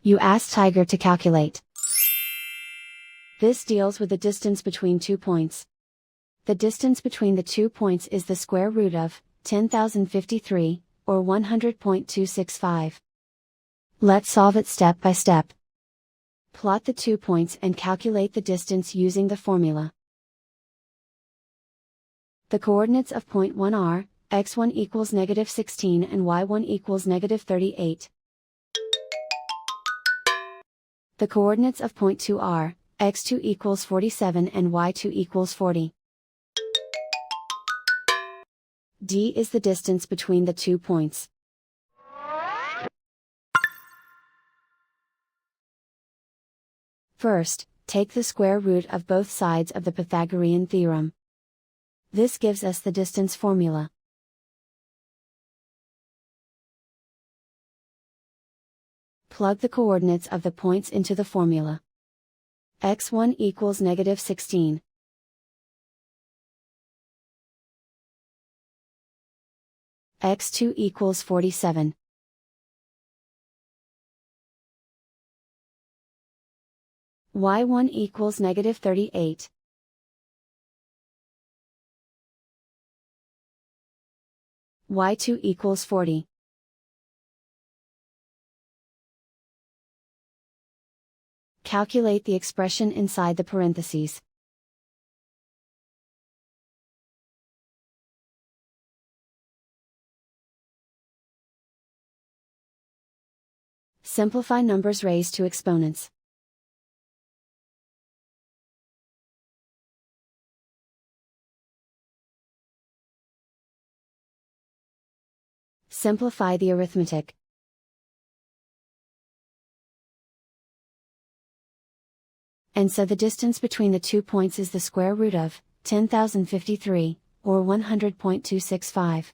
You ask Tiger to calculate. This deals with the distance between 2 points. The distance between the 2 points is the square root of 10,053, or 100.265. Let's solve it step by step. Plot the 2 points and calculate the distance using the formula. The coordinates of point 1 are, x1 equals -16 and y1 equals -38. The coordinates of point 2 are, x2 equals 47 and y2 equals 40. D is the distance between the 2 points. First, take the square root of both sides of the Pythagorean theorem. This gives us the distance formula. Plug the coordinates of the points into the formula. x1 equals -16. x2 equals 47. y1 equals -38. y2 equals 40. Calculate the expression inside the parentheses. Simplify numbers raised to exponents. Simplify the arithmetic. And so the distance between the 2 points is the square root of 10,053, or 100.265.